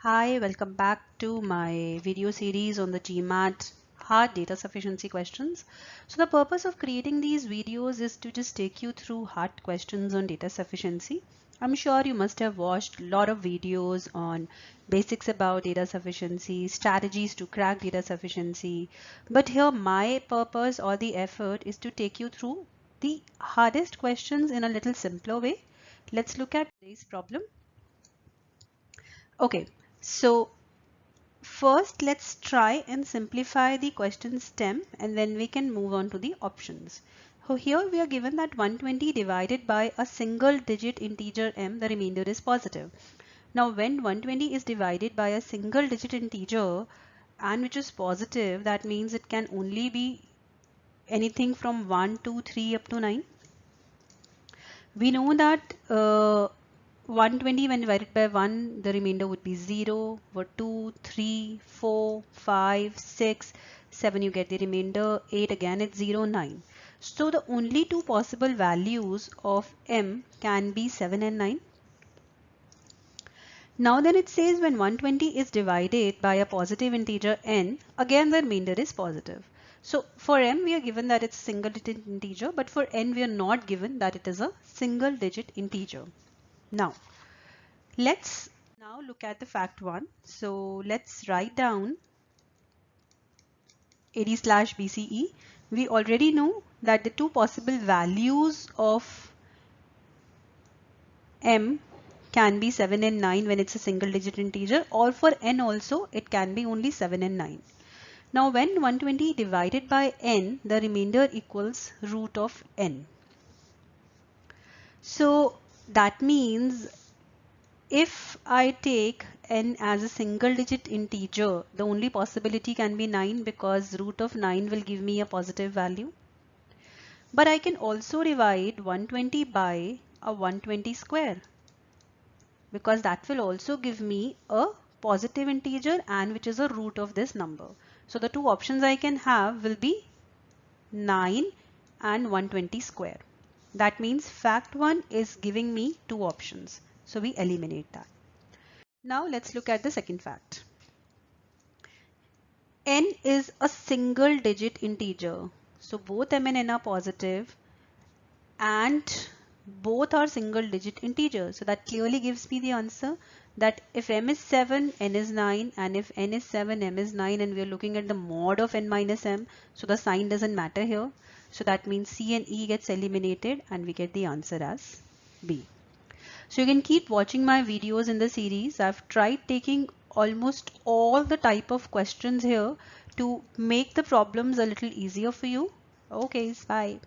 Hi, welcome back to my video series on the GMAT hard data sufficiency questions. So the purpose of creating these videos is to just take you through hard questions on data sufficiency. I'm sure you must have watched a lot of videos on basics about data sufficiency, strategies to crack data sufficiency. But here my purpose or the effort is to take you through the hardest questions in a little simpler way. Let's look at today's problem. Okay, so first, let's try and simplify the question stem and then we can move on to the options. So here we are given that 120 divided by a single digit integer m, the remainder is positive. Now when 120 is divided by a single digit integer and which is positive, that means it can only be anything from 1, 2, 3 up to 9. We know that 120 when divided by 1, the remainder would be 0, or 2, 3, 4, 5, 6, 7, you get the remainder, 8 again it's 0, 9. So the only two possible values of m can be 7 and 9. Now then it says when 120 is divided by a positive integer n, again the remainder is positive. So for m we are given that it's single digit integer, but for n we are not given that it is a single digit integer. Now let's now look at the fact 1. So let's write down AD/BCE. We already know that the two possible values of m can be 7 and 9 when it's a single digit integer, or for n also it can be only 7 and 9. Now when 120 divided by n, the remainder equals root of n. So that means if I take n as a single digit integer, the only possibility can be 9 because root of 9 will give me a positive value. But I can also divide 120 by a 120 square, because that will also give me a positive integer and which is a root of this number. So the two options I can have will be 9 and 120 square. That means fact 1 is giving me two options. So we eliminate that. Now let's look at the second fact. N is a single digit integer. So both m and n are positive and both are single digit integers. So that clearly gives me the answer that if m is 7, n is 9, and if n is 7, m is 9, and we are looking at the mod of n minus m, so the sign doesn't matter here. So that means C and E gets eliminated and we get the answer as B. So you can keep watching my videos in the series. I've tried taking almost all the type of questions here to make the problems a little easier for you. Okay, bye.